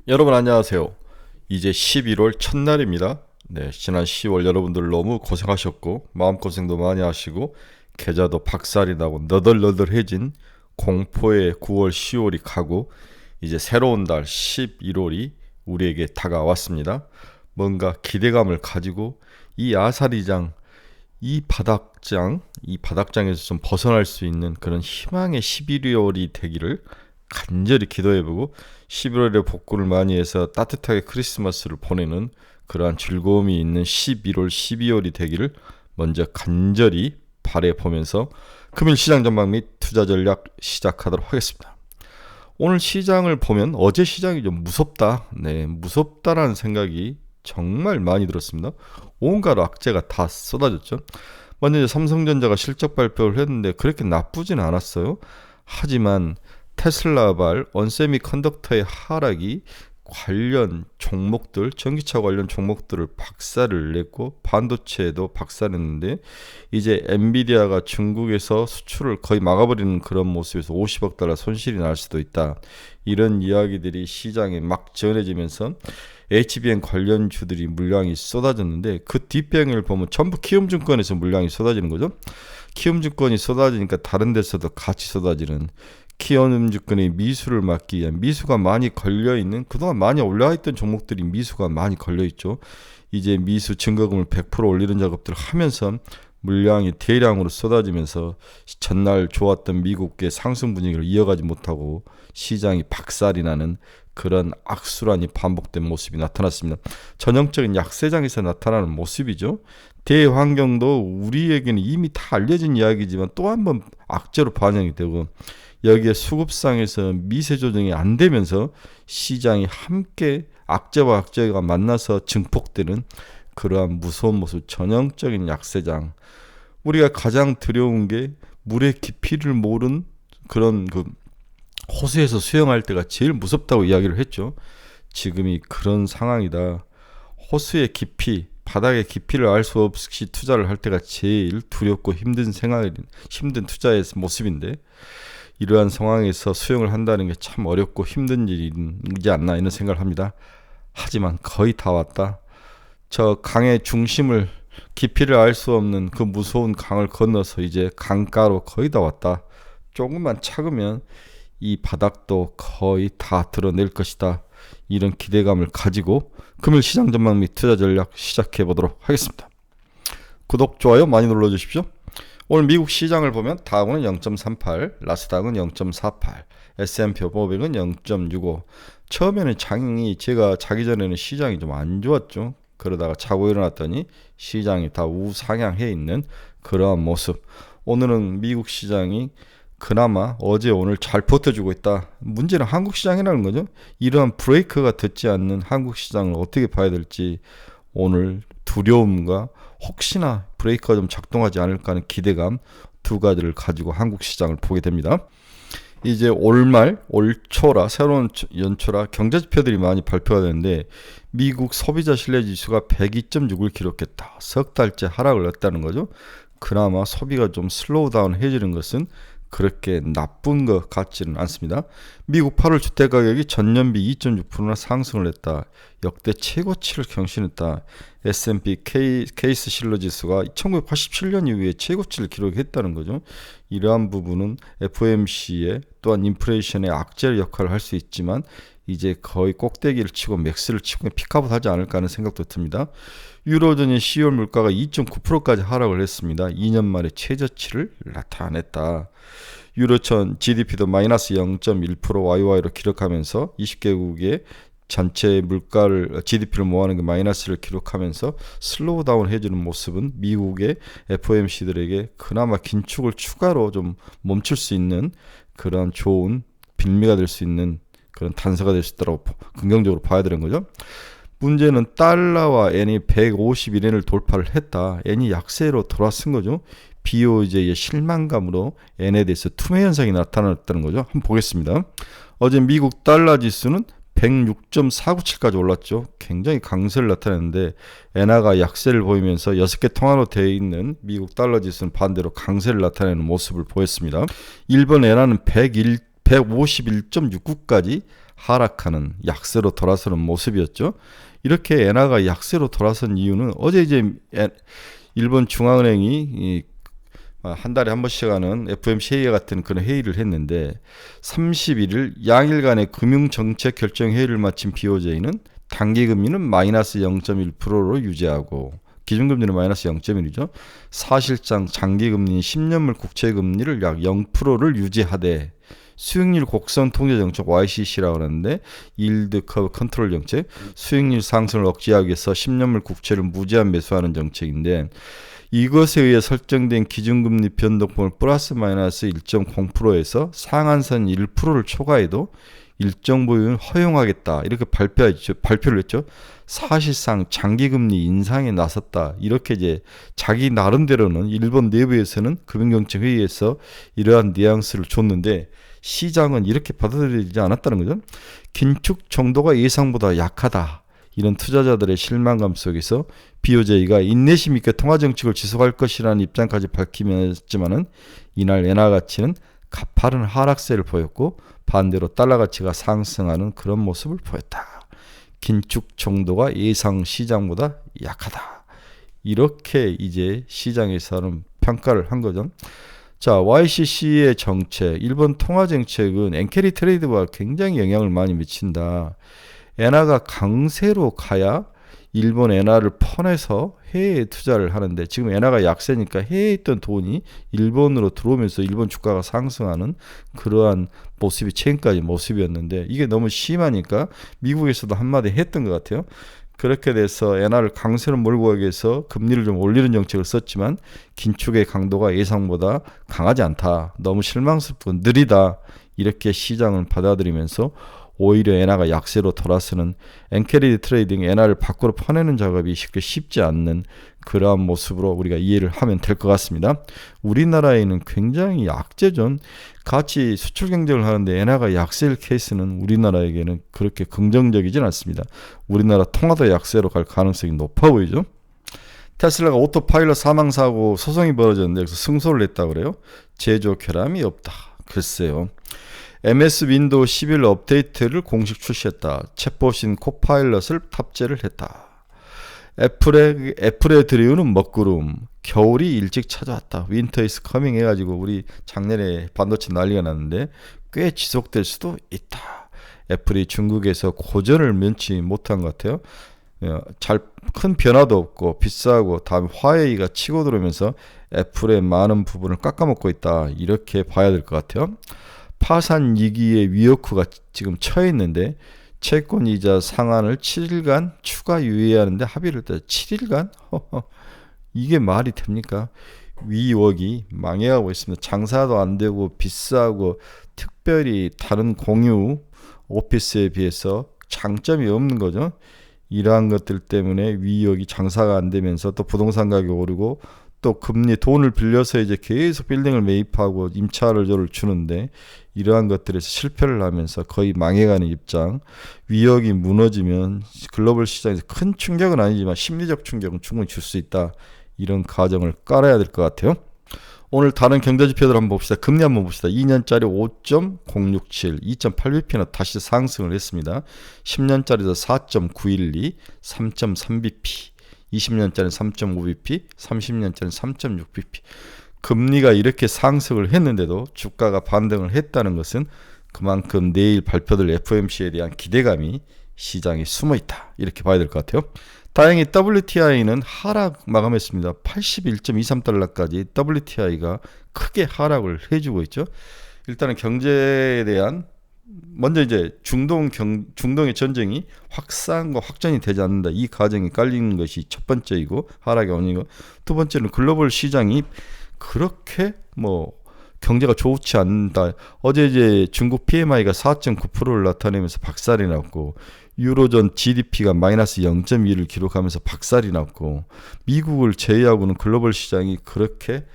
여러분 안녕하세요. 이제 11월 첫날입니다. 네, 지난 10월 여러분들 너무 고생하셨고 마음고생도 많이 하시고 계좌도 박살이 나고 너덜너덜해진 공포의 9월 10월이 가고 이제 새로운 달 11월이 우리에게 다가왔습니다. 뭔가 기대감을 가지고 이 아사리장, 이 바닥장에서 좀 벗어날 수 있는 그런 희망의 11월이 되기를 간절히 기도해보고 11월에 복구를 많이 해서 따뜻하게 크리스마스를 보내는 그러한 즐거움이 있는 11월, 12월이 되기를 먼저 간절히 바라보면서 금일 시장 전망 및 투자 전략 시작하도록 하겠습니다. 오늘 시장을 보면 어제 시장이 좀 무섭다. 네, 무섭다라는 생각이 정말 많이 들었습니다. 온갖 악재가 다 쏟아졌죠. 먼저 삼성전자가 실적 발표를 했는데 그렇게 나쁘진 않았어요. 하지만 테슬라발 언세미컨덕터의 하락이 관련 종목들, 전기차 관련 종목들을 박살을 냈고 반도체도 박살냈는데 이제 엔비디아가 중국에서 수출을 거의 막아버리는 그런 모습에서 50억 달러 손실이 날 수도 있다. 이런 이야기들이 시장에 막 전해지면서 HBM 관련주들이 물량이 쏟아졌는데 그 뒷배경을 보면 전부 키움증권에서 물량이 쏟아지는 거죠. 키움증권이 쏟아지니까 다른 데서도 같이 쏟아지는 키움증권의 미수를 막기 위한 미수가 많이 걸려있는 그동안 많이 올라있던 종목들이 미수가 많이 걸려있죠. 이제 미수 증거금을 100% 올리는 작업들을 하면서 물량이 대량으로 쏟아지면서 전날 좋았던 미국의 상승 분위기를 이어가지 못하고 시장이 박살이 나는 그런 악순환이 반복된 모습이 나타났습니다. 전형적인 약세장에서 나타나는 모습이죠. 대환경도 우리에게는 이미 다 알려진 이야기지만 또 한 번 악재로 반영이 되고 여기에 수급상에서 미세 조정이 안 되면서 시장이 함께 악재와 악재가 만나서 증폭되는 그러한 무서운 모습, 전형적인 약세장. 우리가 가장 두려운 게 물의 깊이를 모른 그런 그 호수에서 수영할 때가 제일 무섭다고 이야기를 했죠. 지금이 그런 상황이다. 호수의 깊이, 바닥의 깊이를 알 수 없이 투자를 할 때가 제일 두렵고 힘든 투자의 모습인데 이러한 상황에서 수영을 한다는 게 참 어렵고 힘든 일이지 않나 이런 생각을 합니다. 하지만 거의 다 왔다. 저 강의 중심을 깊이를 알 수 없는 그 무서운 강을 건너서 이제 강가로 거의 다 왔다. 조금만 참으면 이 바닥도 거의 다 드러낼 것이다. 이런 기대감을 가지고 금일 시장 전망 및 투자 전략 시작해 보도록 하겠습니다. 구독, 좋아요 많이 눌러주십시오. 오늘 미국 시장을 보면 다우는 0.38, 나스닥은 0.48, S&P 500은 0.65. 처음에는 제가 자기 전에는 시장이 좀 안 좋았죠. 그러다가 자고 일어났더니 시장이 다 우상향해 있는 그러한 모습. 오늘은 미국 시장이 그나마 어제 오늘 잘 버텨주고 있다. 문제는 한국 시장이라는 거죠. 이러한 브레이크가 듣지 않는 한국 시장을 어떻게 봐야 될지 오늘 두려움과 혹시나 브레이크가 좀 작동하지 않을까 하는 기대감 두 가지를 가지고 한국 시장을 보게 됩니다. 이제 올말, 올초라 새로운 연초라 경제지표들이 많이 발표가 되는데 미국 소비자 신뢰지수가 102.6을 기록했다. 석 달째 하락을 했다는 거죠. 그나마 소비가 좀 슬로우 다운 해지는 것은 그렇게 나쁜 것 같지는 않습니다. 미국 8월 주택가격이 전년비 2.6%나 상승을 했다. 역대 최고치를 경신했다. S&P 케이스 실러지수가 1987년 이후에 최고치를 기록했다는 거죠. 이러한 부분은 FOMC의 또한 인플레이션의 악재 역할을 할 수 있지만 이제 거의 꼭대기를 치고 맥스를 치고 피크아웃 하지 않을까 하는 생각도 듭니다. 유로존의 10월 물가가 2.9%까지 하락을 했습니다. 2년 만에 최저치를 나타냈다. 유로존 GDP도 마이너스 0.1% YY로 기록하면서 20개국의 전체 물가를 GDP를 모아는 게 마이너스를 기록하면서 슬로우 다운 해주는 모습은 미국의 FOMC들에게 그나마 긴축을 추가로 좀 멈출 수 있는 그런 좋은 빌미가 될 수 있는 그런 단서가 될 수 있다고 긍정적으로 봐야 되는 거죠. 문제는 달러와 엔이 151엔을 돌파를 했다. 엔이 약세로 돌아선 거죠. BOJ의 실망감으로 엔에 대해서 투매 현상이 나타났다는 거죠. 한번 보겠습니다. 어제 미국 달러 지수는 106.497까지 올랐죠. 굉장히 강세를 나타냈는데 엔화가 약세를 보이면서 6개 통화로 되어 있는 미국 달러 지수는 반대로 강세를 나타내는 모습을 보였습니다. 일본 엔화는 151.69까지 하락하는 약세로 돌아서는 모습이었죠. 이렇게 엔화가 약세로 돌아선 이유는 어제 이제 일본 중앙은행이 한 달에 한 번씩 하는 FOMC 회의 같은 그런 회의를 했는데 31일 양일 간의 금융정책 결정 회의를 마친 BOJ는 단기금리는 마이너스 0.1%로 유지하고 기준금리는 마이너스 0.1이죠. 사실상 장기금리 10년물 국채금리를 약 0%를 유지하되 수익률 곡선 통제 정책 YCC라고 하는데 일드 커브 컨트롤 정책, 수익률 상승을 억제하기 위해서 10년물 국채를 무제한 매수하는 정책인데 이것에 의해 설정된 기준금리 변동폭을 플러스 마이너스 1.0%에서 상한선 1%를 초과해도 일정 부분 허용하겠다 이렇게 발표를 했죠. 사실상 장기금리 인상에 나섰다 이렇게 이제 자기 나름대로는 일본 내부에서는 금융정책회의에서 이러한 뉘앙스를 줬는데 시장은 이렇게 받아들이지 않았다는 거죠. 긴축 정도가 예상보다 약하다. 이런 투자자들의 실망감 속에서 BOJ가 인내심 있게 통화정책을 지속할 것이라는 입장까지 밝히긴 했지만은 이날 엔화 가치는 가파른 하락세를 보였고 반대로 달러 가치가 상승하는 그런 모습을 보였다. 긴축 정도가 예상 시장보다 약하다. 이렇게 이제 시장에서는 평가를 한 거죠. 자, YCC의 정책, 일본 통화 정책은 엔캐리 트레이드와 굉장히 영향을 많이 미친다. 엔화가 강세로 가야 일본 엔화를 퍼내서 해외에 투자를 하는데 지금 엔화가 약세니까 해외에 있던 돈이 일본으로 들어오면서 일본 주가가 상승하는 그러한 모습이 최근까지 모습이었는데 이게 너무 심하니까 미국에서도 한마디 했던 것 같아요. 그렇게 돼서 엔화를 강세로 몰고 가기 위해서 금리를 좀 올리는 정책을 썼지만 긴축의 강도가 예상보다 강하지 않다. 너무 실망스럽고 느리다. 이렇게 시장을 받아들이면서 오히려 엔화가 약세로 돌아서는 엔캐리 트레이딩 엔화를 밖으로 퍼내는 작업이 쉽지 않는 그러한 모습으로 우리가 이해를 하면 될 것 같습니다. 우리나라에는 굉장히 약재죠. 같이 수출 경쟁을 하는데 엔화가 약세일 케이스는 우리나라에게는 그렇게 긍정적이진 않습니다. 우리나라 통화도 약세로 갈 가능성이 높아 보이죠. 테슬라가 오토파일럿 사망사고 소송이 벌어졌는데 그래서 승소를 했다고 그래요. 제조 결함이 없다. 글쎄요. MS 윈도우 11 업데이트를 공식 출시했다. 챗봇인 코파일럿을 탑재를 했다. 애플의 드리우는 먹구름. 겨울이 일찍 찾아왔다. 윈터 이스 커밍 해가지고 우리 작년에 반도체 난리가 났는데 꽤 지속될 수도 있다. 애플이 중국에서 고전을 면치 못한 것 같아요. 큰 변화도 없고 비싸고 다음 화웨이가 치고 들어오면서 애플의 많은 부분을 깎아먹고 있다. 이렇게 봐야 될 것 같아요. 파산 위기의 위협구가 지금 처해 있는데 채권이자 상환을 7일간 추가 유예하는데 합의를 했다. 7일간? 이게 말이 됩니까? 위력이 망해가고 있습니다. 장사도 안 되고 비싸고 특별히 다른 공유 오피스에 비해서 장점이 없는 거죠. 이러한 것들 때문에 위력이 장사가 안 되면서 또 부동산 가격이 오르고 또 금리 돈을 빌려서 이제 계속 빌딩을 매입하고 임차료를 주는데 이러한 것들에서 실패를 하면서 거의 망해가는 입장. 위력이 무너지면 글로벌 시장에서 큰 충격은 아니지만 심리적 충격은 충분히 줄 수 있다. 이런 가정을 깔아야 될 것 같아요. 오늘 다른 경제지표들 한번 봅시다. 금리 한번 봅시다. 2년짜리 5.067, 2.8bp나 다시 상승을 했습니다. 10년짜리도 4.912, 3.3bp. 20년짜리 3.5bp, 30년짜리 3.6bp. 금리가 이렇게 상승을 했는데도 주가가 반등을 했다는 것은 그만큼 내일 발표될 FOMC에 대한 기대감이 시장에 숨어 있다. 이렇게 봐야 될 것 같아요. 다행히 WTI는 하락 마감했습니다. 81.23달러까지 WTI가 크게 하락을 해주고 있죠. 일단은 경제에 대한 먼저 이제 중동의 전쟁이 확산과 확전이 되지 않는다. 이 가정이 깔리는 것이 첫 번째이고 하락의 원인이고 두 번째는 글로벌 시장이 그렇게 경제가 좋지 않다. 어제 이제 중국 PMI가 4.9%를 나타내면서 박살이 났고 유로존 GDP가 마이너스 0.2를 기록하면서 박살이 났고 미국을 제외하고는 글로벌 시장이 그렇게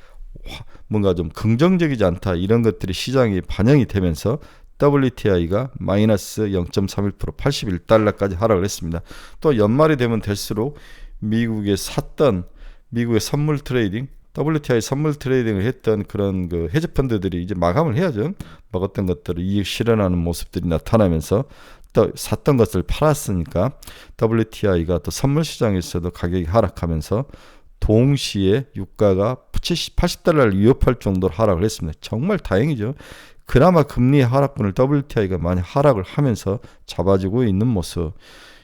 뭔가 좀 긍정적이지 않다. 이런 것들이 시장에 반영이 되면서 WTI가 마이너스 0.31% 81달러까지 하락을 했습니다. 또 연말이 되면 될수록 미국의 선물 트레이딩 WTI 선물 트레이딩을 했던 그런 그 헤지펀드들이 이제 마감을 해야죠. 먹었던 것들을 이익 실현하는 모습들이 나타나면서 또 샀던 것을 팔았으니까 WTI가 또 선물 시장에서도 가격이 하락하면서 동시에 유가가 80달러를 위협할 정도로 하락을 했습니다. 정말 다행이죠. 그나마 금리 하락분을 WTI가 많이 하락을 하면서 잡아주고 있는 모습.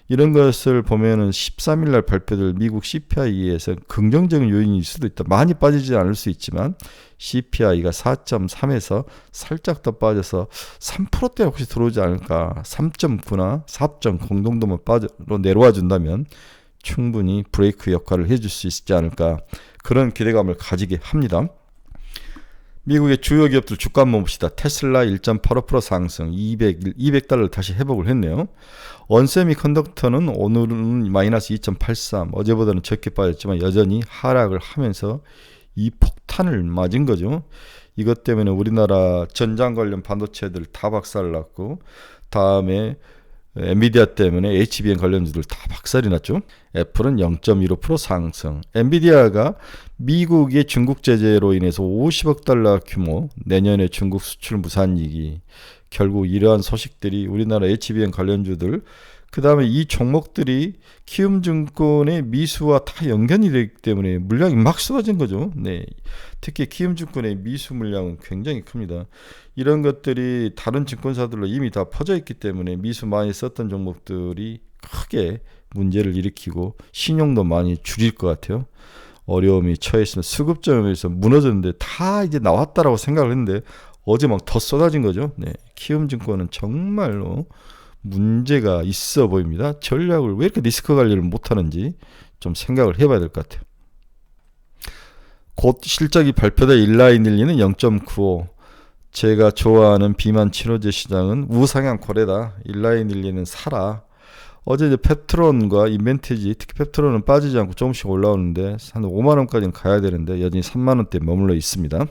이런 것을 보면은 13일 날 발표될 미국 CPI에서 긍정적인 요인일 수도 있다. 많이 빠지지 않을 수 있지만 CPI가 4.3에서 살짝 더 빠져서 3%대 혹시 들어오지 않을까. 3.9나 4.0 정도만 빠져로 내려와 준다면 충분히 브레이크 역할을 해줄 수 있지 않을까. 그런 기대감을 가지게 합니다. 미국의 주요 기업들 주가 한번 봅시다. 테슬라 1.85% 상승, 200달러를 다시 회복을 했네요. 언세미컨덕터는 오늘은 마이너스 2.83, 어제보다는 적게 빠졌지만 여전히 하락을 하면서 이 폭탄을 맞은 거죠. 이것 때문에 우리나라 전장 관련 반도체들 다 박살났고, 다음에 엔비디아 때문에 HBM 관련주들 다 박살이 났죠. 애플은 0.15% 상승. 엔비디아가 미국의 중국 제재로 인해서 50억 달러 규모 내년에 중국 수출 무산이기. 결국 이러한 소식들이 우리나라 HBM 관련주들, 그 다음에 이 종목들이 키움증권의 미수와 다 연관이 되기 때문에 물량이 막 쏟아진 거죠. 네. 특히 키움증권의 미수 물량은 굉장히 큽니다. 이런 것들이 다른 증권사들로 이미 다 퍼져 있기 때문에 미수 많이 썼던 종목들이 크게 문제를 일으키고 신용도 많이 줄일 것 같아요. 어려움이 처했으면 수급점에서 무너졌는데 다 이제 나왔다라고 생각을 했는데 어제 막 더 쏟아진 거죠. 네. 키움증권은 정말로 문제가 있어 보입니다. 전략을 왜 이렇게 리스크 관리를 못하는지 좀 생각을 해봐야 될 것 같아요. 곧 실적이 발표될 일라이닐리는 0.95. 제가 좋아하는 비만 치료제 시장은 우상향 거래다. 일라이닐리는 사라. 어제 이제 펩트론과 인벤티지, 특히 펩트론은 빠지지 않고 조금씩 올라오는데 한 5만 원까지는 가야 되는데 여전히 3만 원대 머물러 있습니다.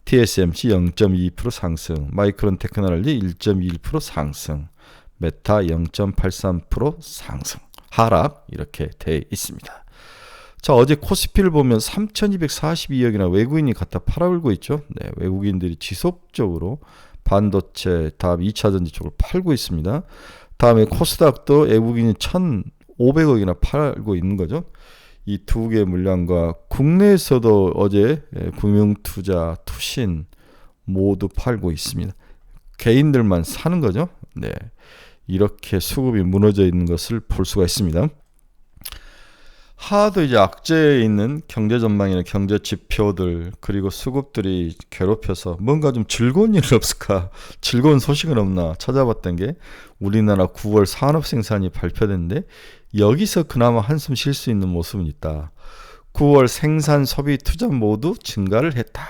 TSMC 0.22% 상승, 마이크론 테크놀로지 1.21% 상승, 메타 0.83% 상승, 하락 이렇게 돼 있습니다. 자, 어제 코스피를 보면 3,242억이나 외국인이 갖다 팔아올고 있죠. 네, 외국인들이 지속적으로 반도체, 다음 2차전지 쪽을 팔고 있습니다. 다음에 코스닥도 외국인이 1,500억이나 팔고 있는 거죠. 이 두 개의 물량과 국내에서도 어제 금융투자, 투신 모두 팔고 있습니다. 개인들만 사는 거죠. 네, 이렇게 수급이 무너져 있는 것을 볼 수가 있습니다. 하도 이제 악재에 있는 경제 전망이나 경제 지표들 그리고 수급들이 괴롭혀서 뭔가 좀 즐거운 일 없을까, 즐거운 소식은 없나 찾아봤던 게 우리나라 9월 산업 생산이 발표됐는데 여기서 그나마 한숨 쉴 수 있는 모습은 있다. 9월 생산, 소비, 투자 모두 증가를 했다.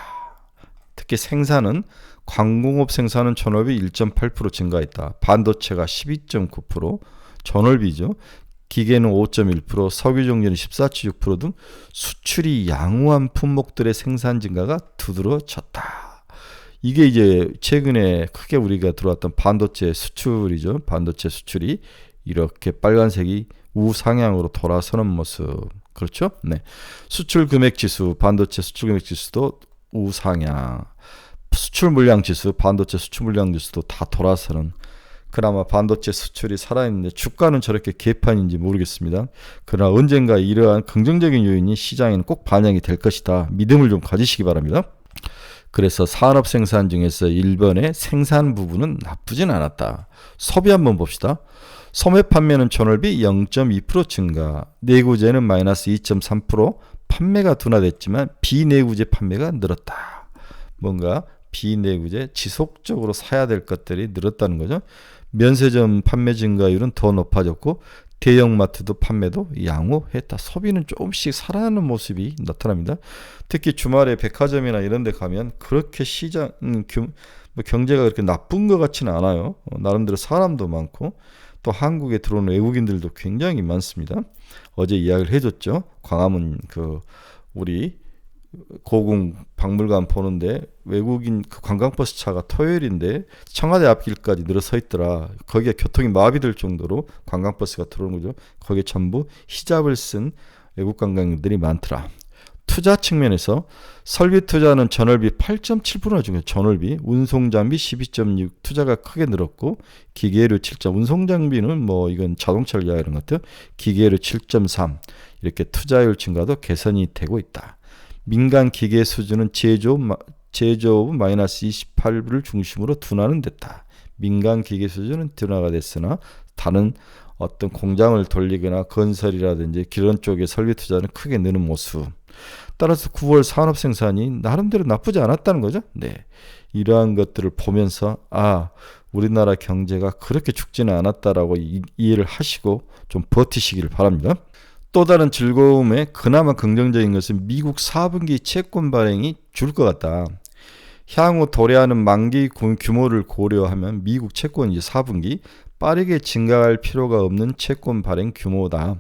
특히 생산은 광공업 생산은 전월비 1.8% 증가했다. 반도체가 12.9%, 전월비죠. 기계는 5.1%, 석유종료는 14.6% 등 수출이 양호한 품목들의 생산 증가가 두드러졌다. 이게 이제 최근에 크게 우리가 들어왔던 반도체 수출이죠. 반도체 수출이 이렇게 빨간색이 우상향으로 돌아서는 모습. 그렇죠? 네. 수출 금액 지수, 반도체 수출 금액 지수도 우상향. 수출 물량 지수, 반도체 수출 물량 지수도 다 돌아서는. 그나마 반도체 수출이 살아있는데 주가는 저렇게 개판인지 모르겠습니다. 그러나 언젠가 이러한 긍정적인 요인이 시장에는 꼭 반영이 될 것이다. 믿음을 좀 가지시기 바랍니다. 그래서 산업 생산 중에서 일본의 생산 부분은 나쁘진 않았다. 소비 한번 봅시다. 소매 판매는 전월비 0.2% 증가, 내구재는 마이너스 2.3%, 판매가 둔화됐지만 비내구재 판매가 늘었다. 뭔가 비내구재 지속적으로 사야 될 것들이 늘었다는 거죠. 면세점 판매 증가율은 더 높아졌고 대형마트도 판매도 양호했다. 소비는 조금씩 살아나는 모습이 나타납니다. 특히 주말에 백화점이나 이런 데 가면 그렇게 시장 경제가 그렇게 나쁜 것 같지는 않아요. 나름대로 사람도 많고 또 한국에 들어오는 외국인들도 굉장히 많습니다. 어제 이야기를 해줬죠. 광화문 우리 고궁 박물관 보는데 외국인 관광버스 차가 토요일인데 청와대 앞길까지 늘어서 있더라. 거기에 교통이 마비될 정도로 관광버스가 들어오는 거죠. 거기에 전부 히잡을 쓴 외국 관광객들이 많더라. 투자 측면에서 설비 투자는 전월비 8.7% 중에 전월비, 운송장비 12.6 투자가 크게 늘었고 기계료 7. 운송장비는 뭐 이건 자동차를 이야기하는 것 같아요. 기계료 7.3 이렇게 투자율 증가도 개선이 되고 있다. 민간 기계 수준은 제조업 마이너스 28을 중심으로 둔화는 됐다. 민간 기계 수준은 둔화가 됐으나 다른 어떤 공장을 돌리거나 건설이라든지 그런 쪽의 설비 투자는 크게 느는 모습. 따라서 9월 산업 생산이 나름대로 나쁘지 않았다는 거죠. 네, 이러한 것들을 보면서 우리나라 경제가 그렇게 죽지는 않았다라고 이해를 하시고 좀 버티시길 바랍니다. 또 다른 즐거움에 그나마 긍정적인 것은 미국 4분기 채권 발행이 줄 것 같다. 향후 도래하는 만기 규모를 고려하면 미국 채권이 4분기 빠르게 증가할 필요가 없는 채권 발행 규모다.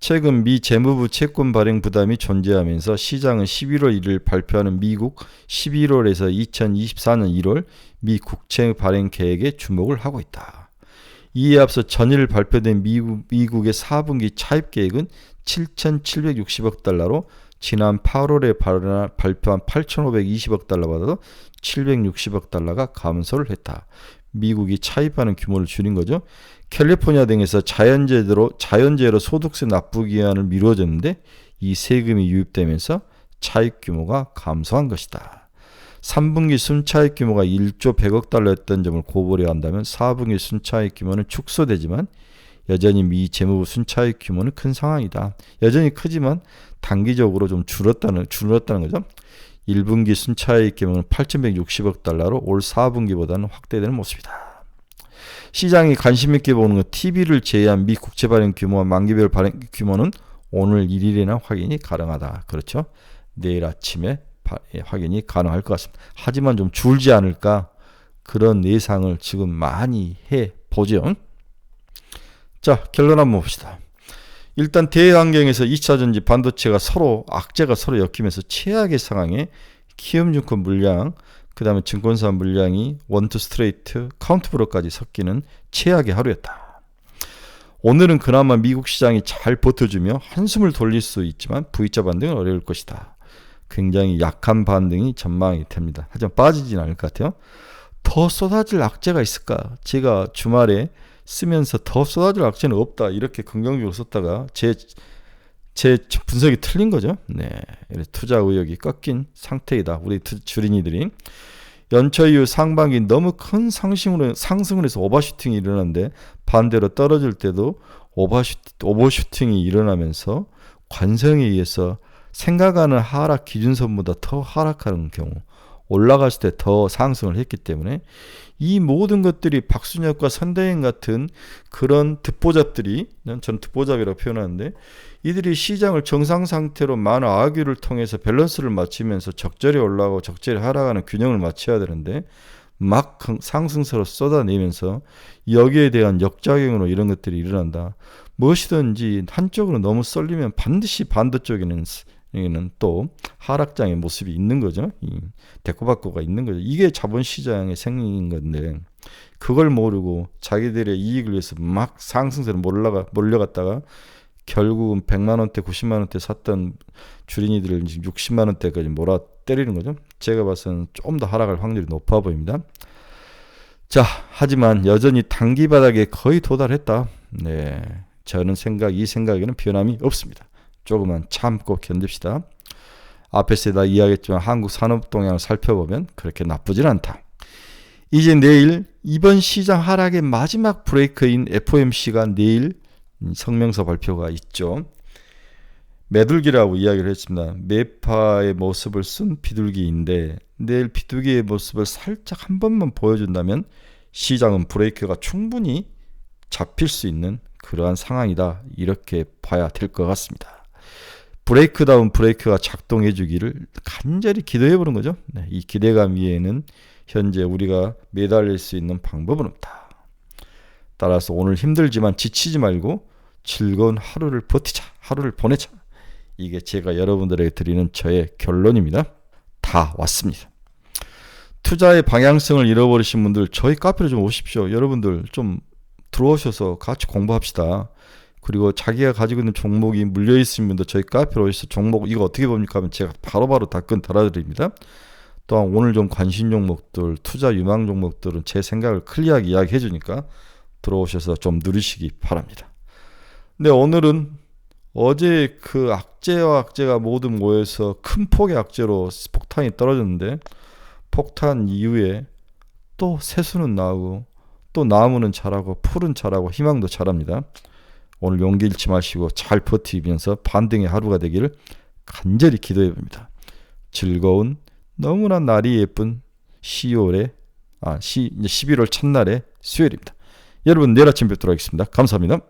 최근 미 재무부 채권 발행 부담이 존재하면서 시장은 11월 1일 발표하는 미국 11월에서 2024년 1월 미 국채 발행 계획에 주목을 하고 있다. 이에 앞서 전일 발표된 미국의 4분기 차입 계획은 7,760억 달러로 지난 8월에 발표한 8,520억 달러보다도 760억 달러가 감소를 했다. 미국이 차입하는 규모를 줄인 거죠. 캘리포니아 등에서 자연재해로 소득세 납부 기한을 미뤄졌는데 이 세금이 유입되면서 차입 규모가 감소한 것이다. 3분기 순차입 규모가 1조 100억 달러였던 점을 고려해 한다면 4분기 순차입 규모는 축소되지만 여전히 미 재무부 순차입 규모는 큰 상황이다. 여전히 크지만 단기적으로 좀 줄었다는 거죠. 1분기 순차입 규모는 8,160억 달러로 올 4분기보다는 확대되는 모습이다. 시장이 관심 있게 보는 건 TV를 제외한 미 국채 발행 규모와 만기별 발행 규모는 오늘 1일에나 확인이 가능하다. 그렇죠? 내일 아침에 확인이 가능할 것 같습니다. 하지만 좀 줄지 않을까 그런 예상을 지금 많이 해보죠. 자, 결론 한번 봅시다. 일단 대환경에서 2차전지 반도체가 악재가 서로 엮이면서 최악의 상황에 키움증권 물량, 그 다음에 증권사 물량이 원투 스트레이트, 카운트브로까지 섞이는 최악의 하루였다. 오늘은 그나마 미국 시장이 잘 버텨주며 한숨을 돌릴 수 있지만 V자 반등은 어려울 것이다. 굉장히 약한 반등이 전망이 됩니다. 하지만 빠지진 않을 것 같아요. 더 쏟아질 악재가 있을까? 제가 주말에 쓰면서 더 쏟아질 악재는 없다 이렇게 긍정적으로 썼다가 제 분석이 틀린 거죠. 네, 투자 의욕이 꺾인 상태이다. 우리 주린이들이 연초 이후 상반기 너무 큰 상승을 해서 오버슈팅이 일어나는데 반대로 떨어질 때도 오버슈팅이 일어나면서 관성에 의해서 생각하는 하락 기준선보다 더 하락하는 경우, 올라갔을 때 더 상승을 했기 때문에 이 모든 것들이 박순혁과 선대행 같은 그런 듣보잡들이, 저는 듣보잡이라고 표현하는데, 이들이 시장을 정상 상태로 많은 악유를 통해서 밸런스를 맞추면서 적절히 올라가고 적절히 하락하는 균형을 맞춰야 되는데 막 상승세로 쏟아내면서 여기에 대한 역작용으로 이런 것들이 일어난다. 무엇이든지 한쪽으로 너무 쏠리면 반드시 반대쪽에는 또 하락장의 모습이 있는 거죠. 데코바코가 있는 거죠. 이게 자본시장의 생긴 건데 그걸 모르고 자기들의 이익을 위해서 막 상승세로 몰려갔다가 결국은 100만원대 90만원대 샀던 주린이들을 60만원대까지 몰아 때리는 거죠. 제가 봐서는 좀 더 하락할 확률이 높아 보입니다. 자, 하지만 여전히 단기 바닥에 거의 도달했다. 네, 저는 이 생각에는 변함이 없습니다. 조금만 참고 견딥시다. 앞에서 다 이야기했지만 한국 산업 동향을 살펴보면 그렇게 나쁘진 않다. 이제 내일 이번 시장 하락의 마지막 브레이크인 FOMC가 내일 성명서 발표가 있죠. 매둘기라고 이야기를 했습니다. 매파의 모습을 쓴 비둘기인데 내일 비둘기의 모습을 살짝 한 번만 보여준다면 시장은 브레이크가 충분히 잡힐 수 있는 그러한 상황이다. 이렇게 봐야 될 것 같습니다. 브레이크다운 브레이크가 작동해 주기를 간절히 기도해 보는 거죠. 네, 이 기대감 위에는 현재 우리가 매달릴 수 있는 방법은 없다. 따라서 오늘 힘들지만 지치지 말고 즐거운 하루를 버티자. 하루를 보내자. 이게 제가 여러분들에게 드리는 저의 결론입니다. 다 왔습니다. 투자의 방향성을 잃어버리신 분들 저희 카페로 좀 오십시오. 여러분들 좀 들어오셔서 같이 공부합시다. 그리고 자기가 가지고 있는 종목이 물려 있으면 저희 카페로 오셔서 종목 이거 어떻게 봅니까 하면 제가 바로바로 답변 달아드립니다. 또한 오늘 좀 관심 종목들, 투자 유망 종목들은 제 생각을 클리어하게 이야기해 주니까 들어오셔서 좀 누리시기 바랍니다. 네, 오늘은 어제 그 악재와 악재가 모두 모여서 큰 폭의 악재로 폭탄이 떨어졌는데, 폭탄 이후에 또 새수는 나오고 또 나무는 자라고 풀은 자라고 희망도 자랍니다. 오늘 용기 잃지 마시고 잘 버티면서 반등의 하루가 되기를 간절히 기도해 봅니다. 즐거운 너무나 날이 예쁜 11월 첫날의 수요일입니다. 여러분 내일 아침 뵙도록 하겠습니다. 감사합니다.